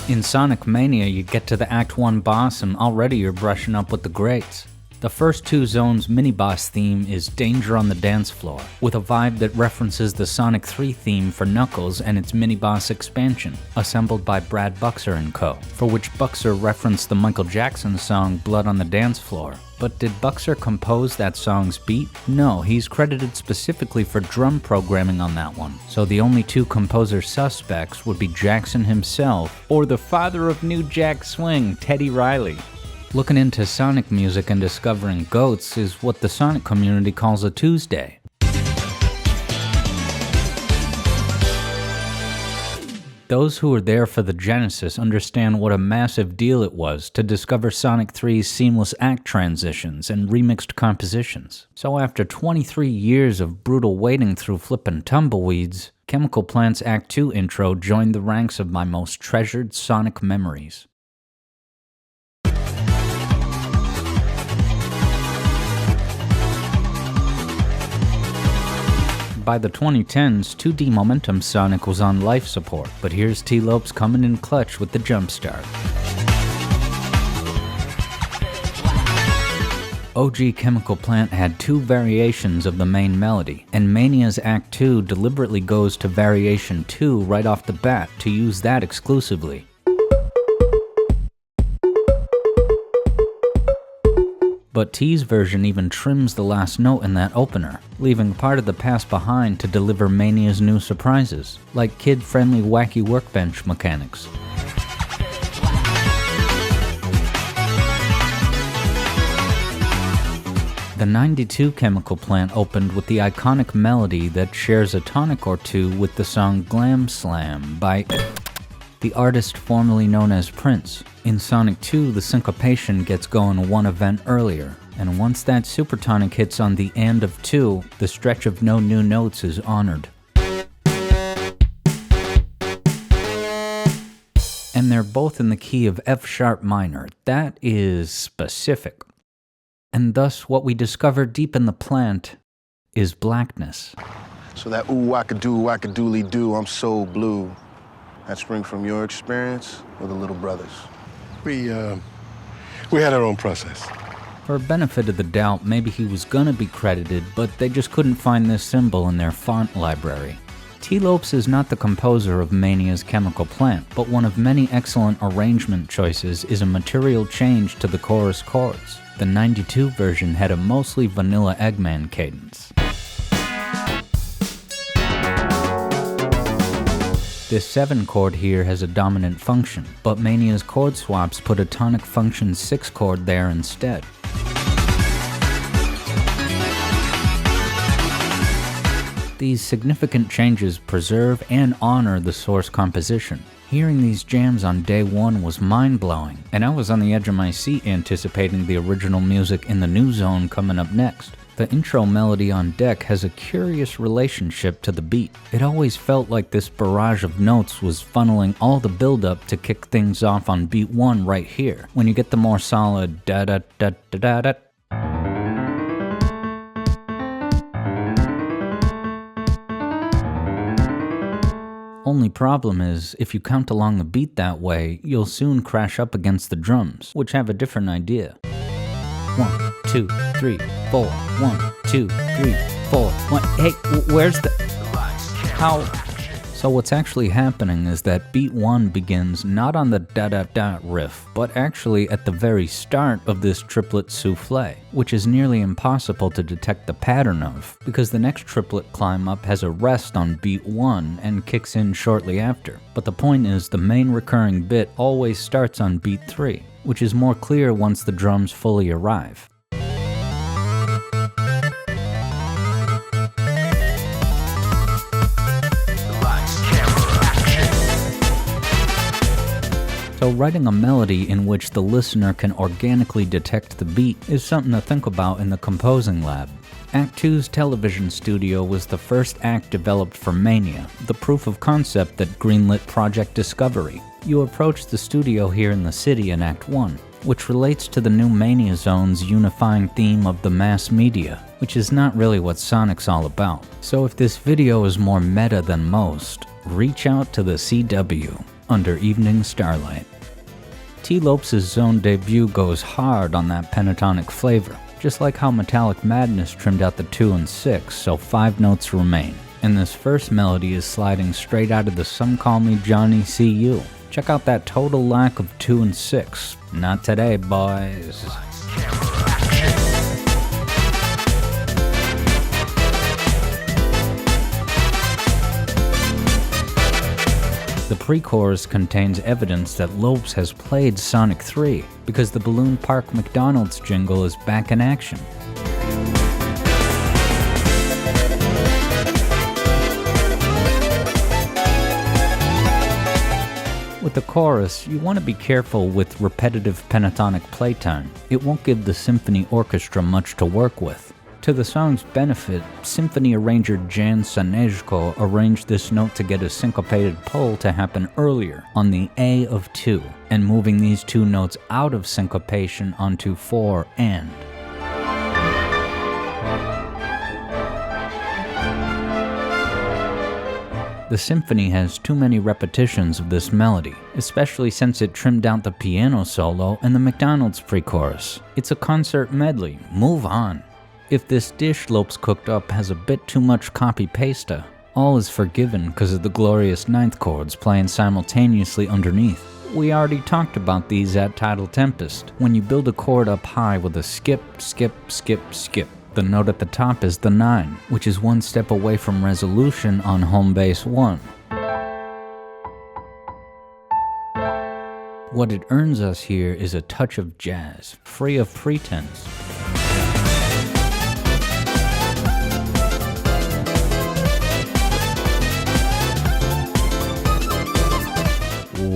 In Sonic Mania, you get to the Act 1 boss and already you're brushing up with the greats. The first two zones' mini-boss theme is Danger on the Dance Floor, with a vibe that references the Sonic 3 theme for Knuckles and its mini-boss expansion, assembled by Brad Buxer & co., for which Buxer referenced the Michael Jackson song Blood on the Dance Floor. But did Buxer compose that song's beat? No, he's credited specifically for drum programming on that one, so the only two composer suspects would be Jackson himself or the father of New Jack Swing, Teddy Riley. Looking into Sonic music and discovering GOATs is what the Sonic community calls a Tuesday. Those who were there for the Genesis understand what a massive deal it was to discover Sonic 3's seamless act transitions and remixed compositions. So after 23 years of brutal wading through flippin' tumbleweeds, Chemical Plant's Act 2 intro joined the ranks of my most treasured Sonic memories. By the 2010s, 2D Momentum Sonic was on life support, but here's Tee Lopes coming in clutch with the jumpstart. OG Chemical Plant had two variations of the main melody, and Mania's Act 2 deliberately goes to Variation 2 right off the bat to use that exclusively. But Tee's version even trims the last note in that opener, leaving part of the past behind to deliver Mania's new surprises, like kid-friendly wacky workbench mechanics. The 92 Chemical Plant opened with the iconic melody that shares a tonic or two with the song Glam Slam by the artist formerly known as Prince. In Sonic 2, the syncopation gets going one event earlier, and once that supertonic hits on the end of 2, the stretch of no new notes is honored. And they're both in the key of F sharp minor. That is specific. And thus what we discover deep in the plant is blackness. So that ooh wackadoodly doo, I'm so blue. That spring from your experience or the little brothers? We had our own process. For benefit of the doubt, maybe he was gonna be credited, but they just couldn't find this symbol in their font library. Tee Lopes is not the composer of Mania's Chemical Plant, but one of many excellent arrangement choices is a material change to the chorus chords. The 92 version had a mostly vanilla Eggman cadence. This 7 chord here has a dominant function, but Mania's chord swaps put a tonic function 6 chord there instead. These significant changes preserve and honor the source composition. Hearing these jams on day one was mind-blowing, and I was on the edge of my seat anticipating the original music in the new zone coming up next. The intro melody on deck has a curious relationship to the beat. It always felt like this barrage of notes was funneling all the build-up to kick things off on beat 1 right here, when you get the more solid da-da-da-da-da-da. Only problem is, if you count along the beat that way, you'll soon crash up against the drums, which have a different idea. 1, 2, 3, 4, 1, 2, 3, 4, 1. Hey, where's the... How... So what's actually happening is that beat 1 begins not on the da-da-da riff, but actually at the very start of this triplet souffle, which is nearly impossible to detect the pattern of, because the next triplet climb up has a rest on beat 1 and kicks in shortly after. But the point is, the main recurring bit always starts on beat 3, which is more clear once the drums fully arrive. So writing a melody in which the listener can organically detect the beat is something to think about in the composing lab. Act 2's television studio was the first act developed for Mania, the proof of concept that greenlit Project Discovery. You approach the studio here in the city in Act 1, which relates to the new Mania Zone's unifying theme of the mass media, which is not really what Sonic's all about. So if this video is more meta than most, reach out to the CW. under evening starlight. Tee Lopes' zone debut goes hard on that pentatonic flavor, just like how Metallic Madness trimmed out the 2 and 6, so 5 notes remain. And this first melody is sliding straight out of the SomeCallMeJohnny CU. Check out that total lack of 2 and 6. Not today, boys. The pre-chorus contains evidence that Lopes has played Sonic 3, because the Balloon Park McDonald's jingle is back in action. With the chorus, you want to be careful with repetitive pentatonic playtime. It won't give the symphony orchestra much to work with. To the song's benefit, symphony arranger Jan Sanejko arranged this note to get a syncopated pull to happen earlier, on the A of 2, and moving these 2 notes out of syncopation onto 4 and. The symphony has too many repetitions of this melody, especially since it trimmed out the piano solo and the McDonald's pre-chorus. It's a concert medley, move on. If this dish Lopes cooked up has a bit too much copy-pasta, all is forgiven because of the glorious 9th chords playing simultaneously underneath. We already talked about these at Tidal Tempest, when you build a chord up high with a skip, skip, skip, skip. The note at the top is the 9, which is 1 step away from resolution on home base 1. What it earns us here is a touch of jazz, free of pretense.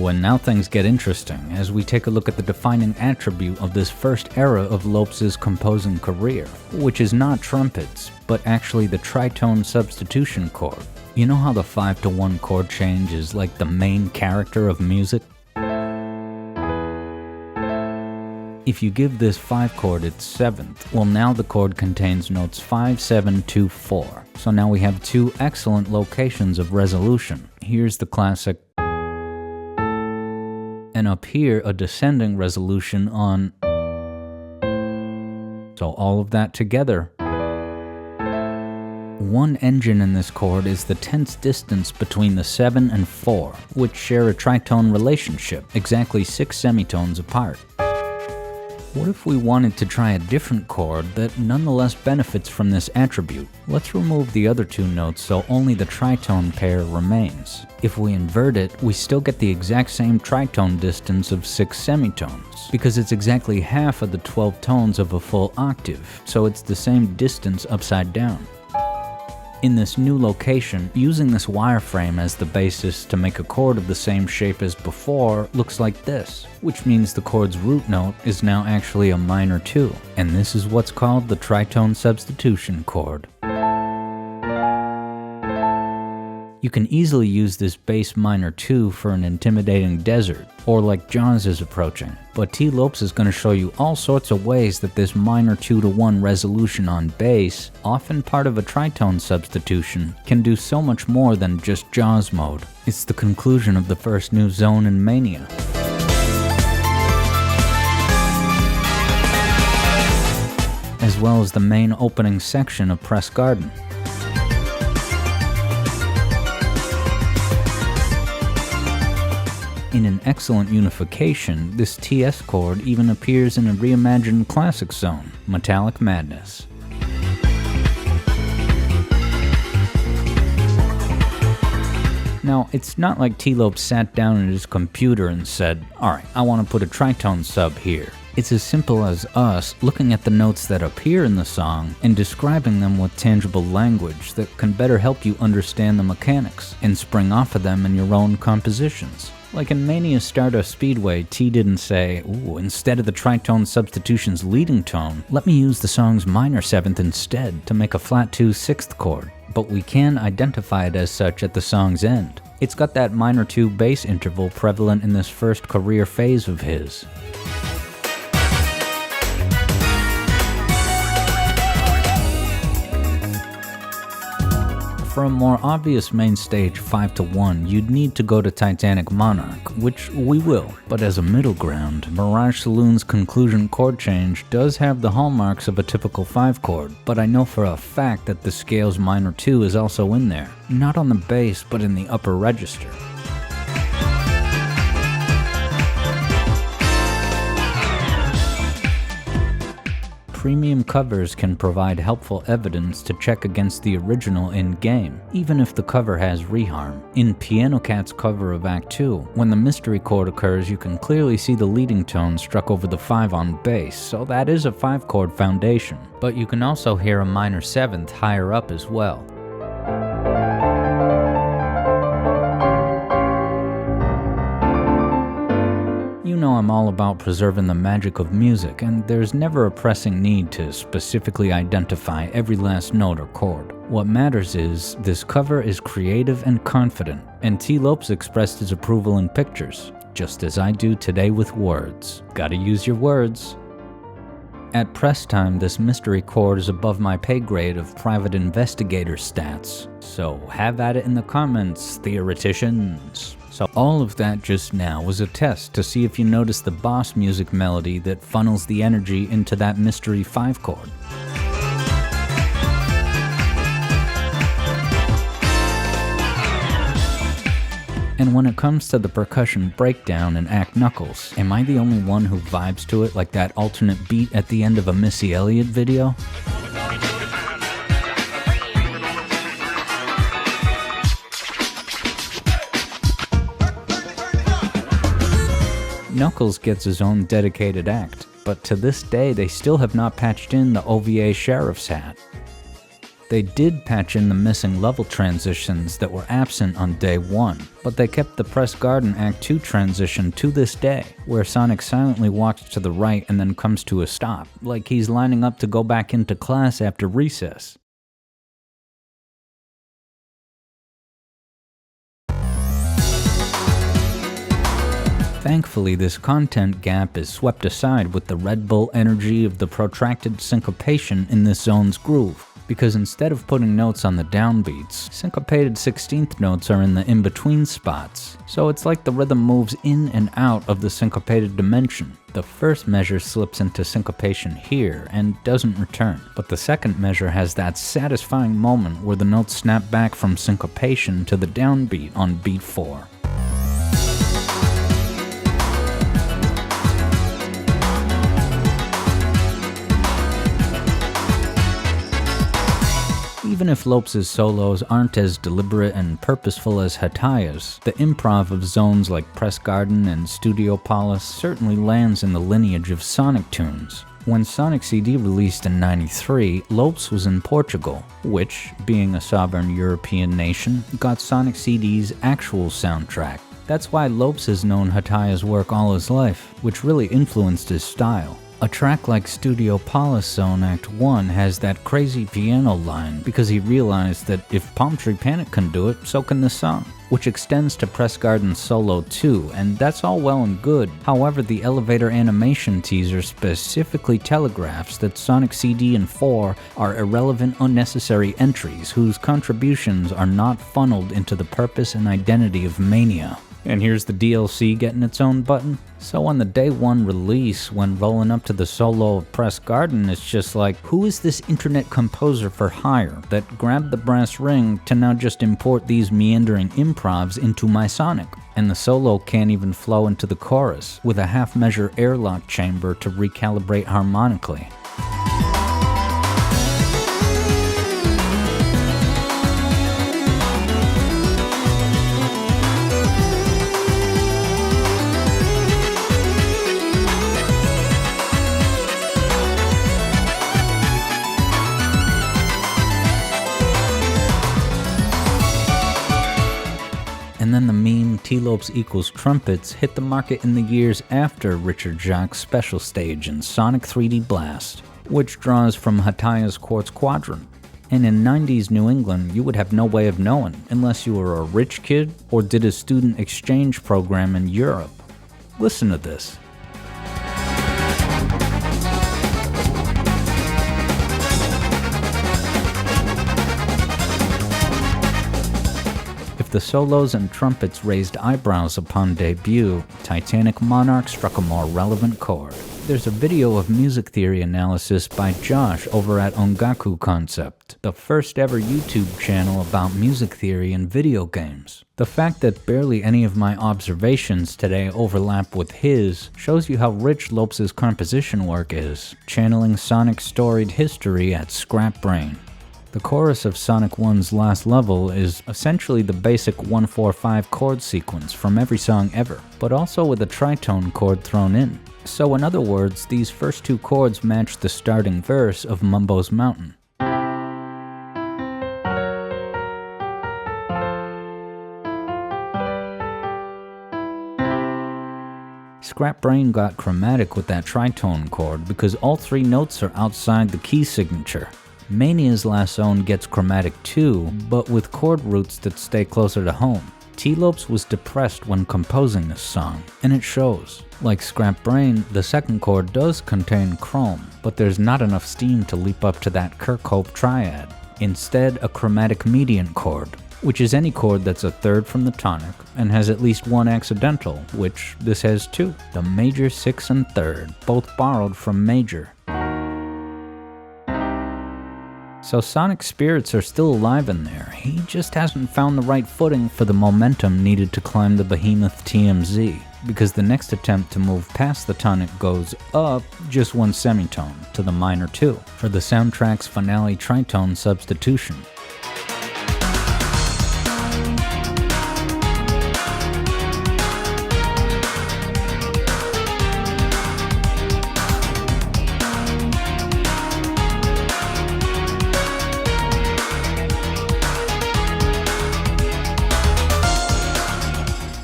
And now things get interesting as we take a look at the defining attribute of this first era of Lopes' composing career, which is not trumpets, but actually the tritone substitution chord. You know how the 5-to-1 chord change is like the main character of music? If you give this 5 chord its 7th, well now the chord contains notes 5, 7, 2, 4. So now we have 2 excellent locations of resolution. Here's the classic, and up here a descending resolution on. So all of that together. One engine in this chord is the tense distance between the 7 and 4, which share a tritone relationship, exactly 6 semitones apart. What if we wanted to try a different chord that nonetheless benefits from this attribute? Let's remove the other 2 notes so only the tritone pair remains. If we invert it, we still get the exact same tritone distance of 6 semitones, because it's exactly half of the 12 tones of a full octave, so it's the same distance upside down. In this new location, using this wireframe as the basis to make a chord of the same shape as before looks like this, which means the chord's root note is now actually a minor 2, and this is what's called the tritone substitution chord. You can easily use this bass minor 2 for an intimidating desert, or like Jaws is approaching, but Tee Lopes is going to show you all sorts of ways that this minor 2-to-1 resolution on bass, often part of a tritone substitution, can do so much more than just Jaws mode. It's the conclusion of the first new zone in Mania. As well as the main opening section of Press Garden. In an excellent unification, this TS chord even appears in a reimagined classic zone, Metallic Madness. Now, it's not like Tee Lopes sat down at his computer and said, alright, I want to put a tritone sub here. It's as simple as us looking at the notes that appear in the song and describing them with tangible language that can better help you understand the mechanics and spring off of them in your own compositions. Like in Mania Stardust Speedway, T didn't say, ooh, instead of the tritone substitution's leading tone, let me use the song's minor 7th instead to make a flat 2 6th chord. But we can identify it as such at the song's end. It's got that minor 2 bass interval prevalent in this first career phase of his. For a more obvious main stage 5-1, you'd need to go to Titanic Monarch, which we will, but as a middle ground, Mirage Saloon's conclusion chord change does have the hallmarks of a typical 5 chord, but I know for a fact that the scale's minor 2 is also in there, not on the bass but in the upper register. Premium covers can provide helpful evidence to check against the original in-game, even if the cover has reharm. In Piano Cat's cover of Act 2, when the mystery chord occurs, you can clearly see the leading tone struck over the 5 on bass, so that is a 5 chord foundation. But you can also hear a minor 7th higher up as well. You know I'm all about preserving the magic of music, and there's never a pressing need to specifically identify every last note or chord. What matters is, this cover is creative and confident, and Tee Lopes expressed his approval in pictures, just as I do today with words. Gotta use your words. At press time, this mystery chord is above my pay grade of private investigator stats, so have at it in the comments, theoreticians. So all of that just now was a test to see if you notice the boss music melody that funnels the energy into that mystery 5 chord. And when it comes to the percussion breakdown in Act Knuckles, am I the only one who vibes to it like that alternate beat at the end of a Missy Elliott video? Knuckles gets his own dedicated act, but to this day they still have not patched in the OVA sheriff's hat. They did patch in the missing level transitions that were absent on day 1, but they kept the Press Garden Act 2 transition to this day, where Sonic silently walks to the right and then comes to a stop, like he's lining up to go back into class after recess. Thankfully, this content gap is swept aside with the Red Bull energy of the protracted syncopation in this zone's groove, because instead of putting notes on the downbeats, syncopated 16th notes are in the in-between spots, so it's like the rhythm moves in and out of the syncopated dimension. The first measure slips into syncopation here and doesn't return, but the second measure has that satisfying moment where the notes snap back from syncopation to the downbeat on beat 4. Even if Lopes' solos aren't as deliberate and purposeful as Hataya's, the improv of zones like Press Garden and Studioopolis certainly lands in the lineage of Sonic tunes. When Sonic CD released in '93, Lopes was in Portugal, which, being a sovereign European nation, got Sonic CD's actual soundtrack. That's why Lopes has known Hataya's work all his life, which really influenced his style. A track like Studioopolis Zone Act 1 has that crazy piano line because he realized that if Palm Tree Panic can do it, so can this song, which extends to Press Garden's solo too, and that's all well and good. However, the elevator animation teaser specifically telegraphs that Sonic CD and 4 are irrelevant, unnecessary entries whose contributions are not funneled into the purpose and identity of Mania. And here's the DLC getting its own button. So on the day 1 release, when rolling up to the solo of Press Garden, it's just like, who is this internet composer for hire that grabbed the brass ring to now just import these meandering improvs into my Sonic? And the solo can't even flow into the chorus, with a half-measure airlock chamber to recalibrate harmonically. And then the meme Tee Lopes equals trumpets hit the market in the years after Richard Jacques' special stage in Sonic 3D Blast, which draws from Hataya's Quartz Quadrant. And in 90s New England, you would have no way of knowing unless you were a rich kid or did a student exchange program in Europe. Listen to this. the solos and trumpets raised eyebrows upon debut, Titanic Monarch struck a more relevant chord. There's a video of music theory analysis by Josh over at Ongaku Concept, the first ever YouTube channel about music theory in video games. The fact that barely any of my observations today overlap with his shows you how rich Lopes' composition work is, channeling Sonic's storied history at Scrap Brain. The chorus of Sonic 1's last level is essentially the basic 1-4-5 chord sequence from every song ever, but also with a tritone chord thrown in. So in other words, these first two chords match the starting verse of Mumbo's Mountain. Scrap Brain got chromatic with that tritone chord because all three notes are outside the key signature. Mania's last zone gets chromatic too, but with chord roots that stay closer to home. Tee Lopes was depressed when composing this song, and it shows. Like Scrap Brain, the second chord does contain chrome, but there's not enough steam to leap up to that Kirkhope triad. Instead, a chromatic median chord, which is any chord that's a third from the tonic and has at least one accidental, which this has two. The major 6 and third, both borrowed from major. So Sonic's spirits are still alive in there, he just hasn't found the right footing for the momentum needed to climb the behemoth TMZ, because the next attempt to move past the tonic goes up just one semitone, to the minor 2, for the soundtrack's finale tritone substitution.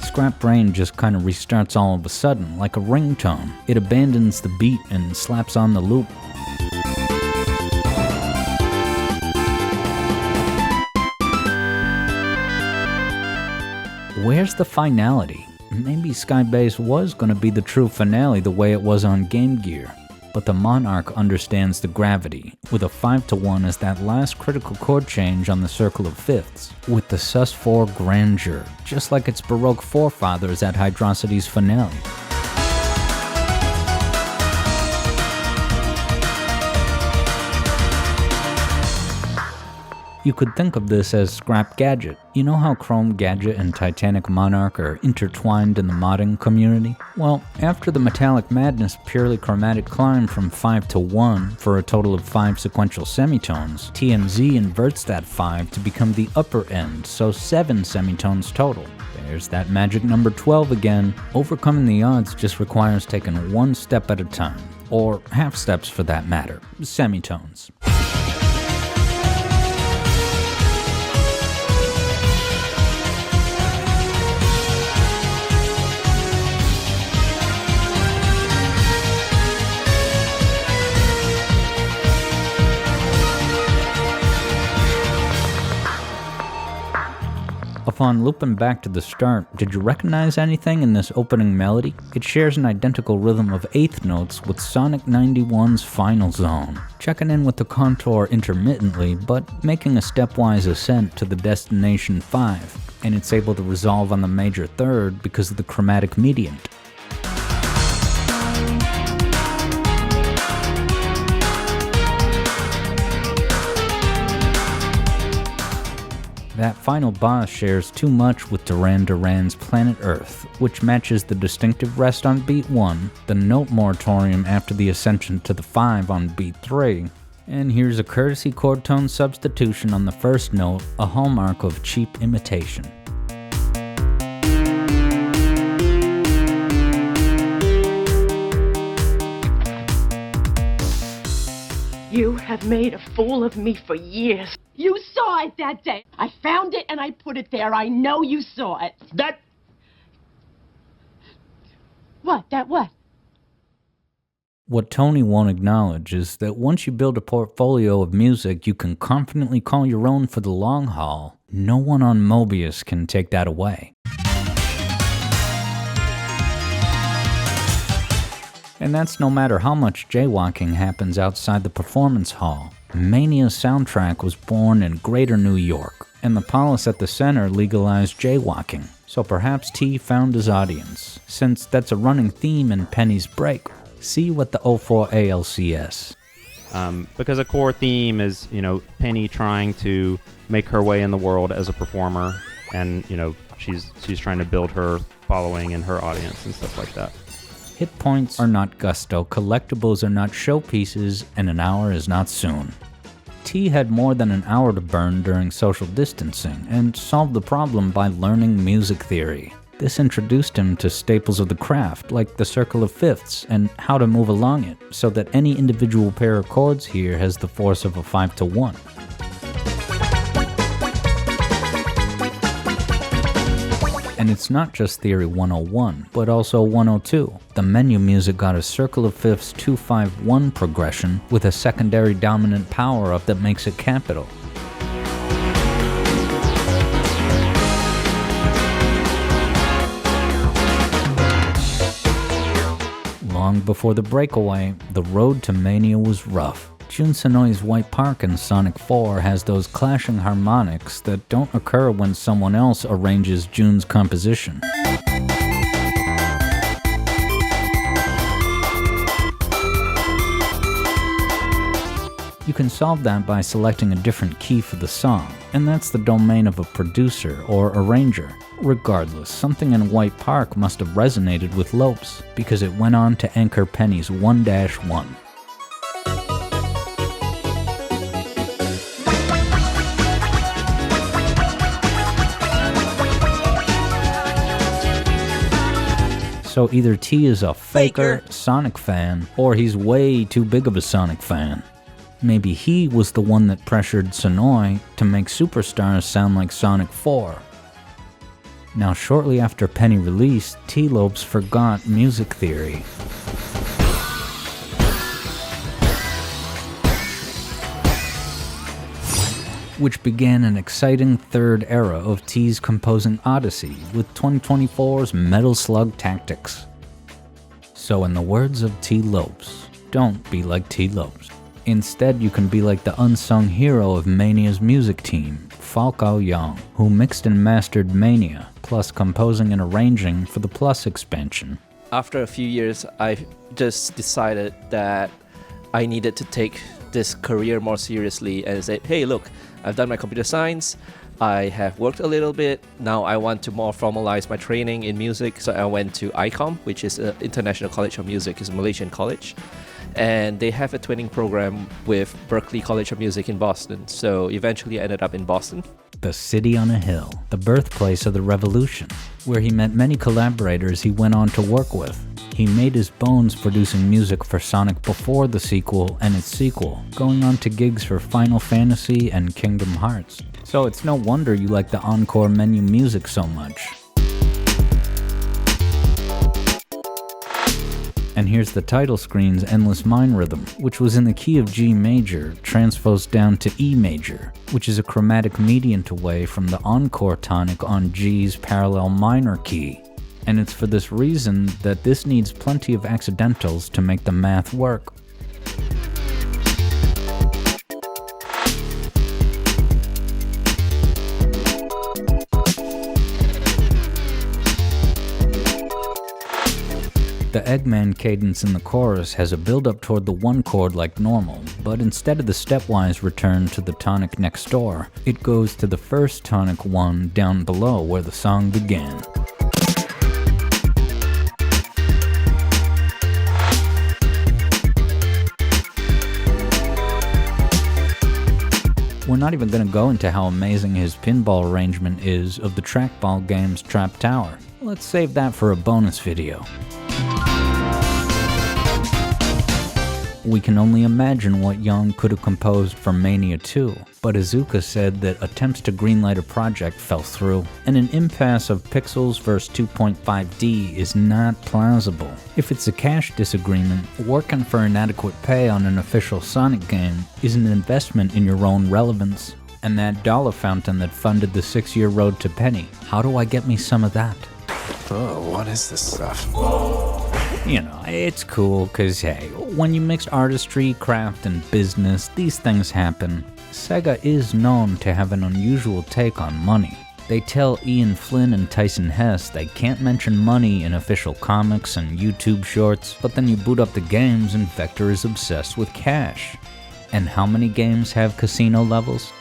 Scrap Brain just kind of restarts all of a sudden, like a ringtone. It abandons the beat and slaps on the loop. Where's the finality? Maybe Skybase was going to be the true finale the way it was on Game Gear. But the Monarch understands the gravity, with a 5-1 as that last critical chord change on the circle of fifths, with the sus4 grandeur, just like its Baroque forefathers at Hydrosity's finale. You could think of this as Scrap Gadget. You know how Chrome Gadget and Titanic Monarch are intertwined in the modding community? Well, after the Metallic Madness purely chromatic climb from 5-1 for a total of 5 sequential semitones, TMZ inverts that 5 to become the upper end, so 7 semitones total. There's that magic number 12 again. Overcoming the odds just requires taking one step at a time, or half steps for that matter, semitones. Upon looping back to the start, did you recognize anything in this opening melody? It shares an identical rhythm of eighth notes with Sonic 91's Final Zone, checking in with the contour intermittently, but making a stepwise ascent to the destination 5, and it's able to resolve on the major third because of the chromatic median. That final boss shares too much with Duran Duran's Planet Earth, which matches the distinctive rest on beat 1, the note moratorium after the ascension to the 5 on beat 3, and here's a courtesy chord tone substitution on the first note, a hallmark of cheap imitation. You have made a fool of me for years. You saw it that day. I found it and I put it there. I know you saw it. That... What? That what? What Tony won't acknowledge is that once you build a portfolio of music you can confidently call your own for the long haul, no one on Mobius can take that away. And that's no matter how much jaywalking happens outside the performance hall. Mania's soundtrack was born in Greater New York, and the police at the center legalized jaywalking. So perhaps Tee found his audience, since that's a running theme in Penny's Break. See what the 04 ALCS. Because a core theme is, Penny trying to make her way in the world as a performer, and, she's trying to build her following and her audience and stuff like that. Hit points are not gusto, collectibles are not showpieces, and an hour is not soon. Tee had more than an hour to burn during social distancing, and solved the problem by learning music theory. This introduced him to staples of the craft, like the circle of fifths, and how to move along it, so that any individual pair of chords here has the force of a 5-to-1. And it's not just Theory 101, but also 102. The menu music got a circle of fifths 2-5-1 progression with a secondary dominant power-up that makes it capital. Long before the breakaway, the road to Mania was rough. Jun Sonoi's White Park in Sonic 4 has those clashing harmonics that don't occur when someone else arranges Jun's composition. You can solve that by selecting a different key for the song, and that's the domain of a producer or arranger. Regardless, something in White Park must have resonated with Lopes, because it went on to anchor Penny's 1-1. So either Tee is a faker Sonic fan, or he's way too big of a Sonic fan. Maybe he was the one that pressured Sonoi to make Superstars sound like Sonic 4. Now, shortly after Penny released, Tee Lopes forgot music theory. Which began an exciting third era of Tee's composing odyssey with 2024's Metal Slug tactics. So in the words of Tee Lopes, don't be like Tee Lopes. Instead, you can be like the unsung hero of Mania's music team, Falk Au Yeong, who mixed and mastered Mania, plus composing and arranging for the Plus expansion. After a few years, I just decided that I needed to take this career more seriously and said, hey, look, I've done my computer science, I have worked a little bit, now I want to more formalize my training in music, so I went to ICOM, which is an International College of Music, it's a Malaysian college, and they have a twinning program with Berklee College of Music in Boston, so eventually I ended up in Boston. The city on a hill, the birthplace of the revolution, where he met many collaborators he went on to work with. He made his bones producing music for Sonic before the sequel and its sequel, going on to gigs for Final Fantasy and Kingdom Hearts. So it's no wonder you like the encore menu music so much. And here's the title screen's Endless Mind Rhythm, which was in the key of G major, transposed down to E major, which is a chromatic mediant away from the encore tonic on G's parallel minor key. And it's for this reason that this needs plenty of accidentals to make the math work. The Eggman cadence in the chorus has a build-up toward the one chord like normal, but instead of the stepwise return to the tonic next door, it goes to the first tonic 1 down below where the song began. We're not even going to go into how amazing his pinball arrangement is of the trackball game's Trap Tower. Let's save that for a bonus video. We can only imagine what Yeong could have composed for Mania 2, but Iizuka said that attempts to greenlight a project fell through, and an impasse of pixels versus 2.5D is not plausible. If it's a cash disagreement, working for inadequate pay on an official Sonic game is an investment in your own relevance. And that dollar fountain that funded the 6-year road to Penny, how do I get me some of that? Oh, what is this stuff? You know, it's cool, cause hey, when you mix artistry, craft, and business, these things happen. Sega is known to have an unusual take on money. They tell Ian Flynn and Tyson Hess they can't mention money in official comics and YouTube shorts, but then you boot up the games and Vector is obsessed with cash. And how many games have casino levels?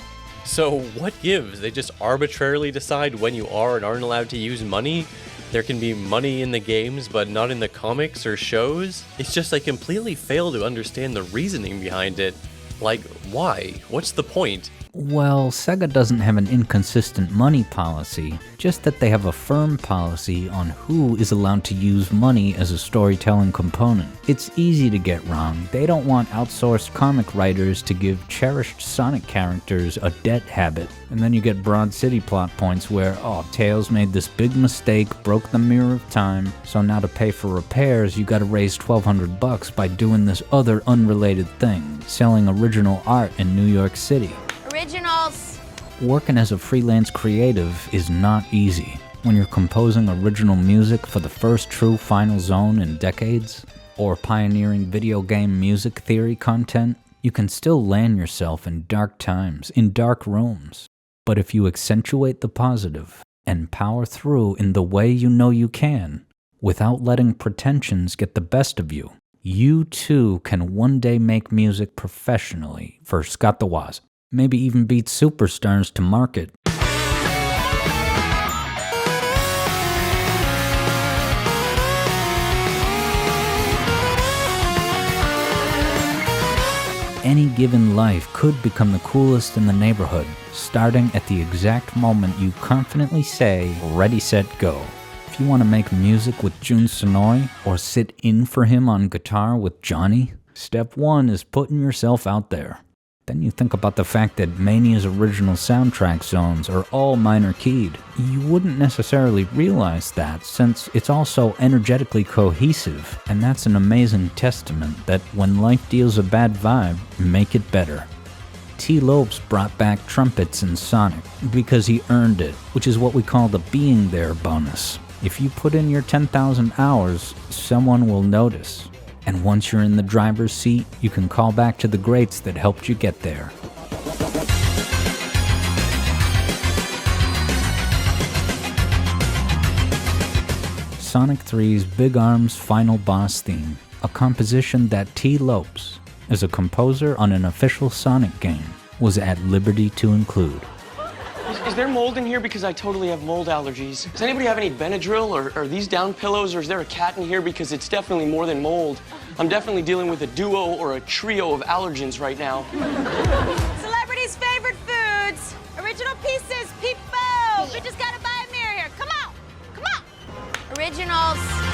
So what gives? They just arbitrarily decide when you are and aren't allowed to use money? There can be money in the games, but not in the comics or shows? It's just I completely fail to understand the reasoning behind it. Like, why? What's the point? Well, Sega doesn't have an inconsistent money policy, just that they have a firm policy on who is allowed to use money as a storytelling component. It's easy to get wrong. They don't want outsourced comic writers to give cherished Sonic characters a debt habit. And then you get Broad City plot points where, oh, Tails made this big mistake, broke the Mirror of Time, so now to pay for repairs you gotta raise $1,200 by doing this other unrelated thing, selling original art in New York City. Originals! Working as a freelance creative is not easy. When you're composing original music for the first true Final Zone in decades, or pioneering video game music theory content, you can still land yourself in dark times, in dark rooms. But if you accentuate the positive and power through in the way you know you can, without letting pretensions get the best of you, you too can one day make music professionally for Scott the Woz. Maybe even beat superstars to market. Any given life could become the coolest in the neighborhood, starting at the exact moment you confidently say, ready, set, go. If you want to make music with Jun Sonoy, or sit in for him on guitar with Johnny, step one is putting yourself out there. Then you think about the fact that Mania's original soundtrack zones are all minor keyed. You wouldn't necessarily realize that, since it's also energetically cohesive, and that's an amazing testament that when life deals a bad vibe, make it better. Tee Lopes brought back trumpets in Sonic, because he earned it, which is what we call the being there bonus. If you put in your 10,000 hours, someone will notice. And once you're in the driver's seat, you can call back to the greats that helped you get there. Sonic 3's Big Arm's final boss theme, a composition that Tee Lopes, as a composer on an official Sonic game, was at liberty to include. Is there mold in here? Because I totally have mold allergies. Does anybody have any Benadryl or are these down pillows, or is there a cat in here? Because it's definitely more than mold. I'm definitely dealing with a duo or a trio of allergens right now. Celebrities' favorite foods. Original pieces, people. We just gotta buy a mirror here. Come on. Come on. Originals.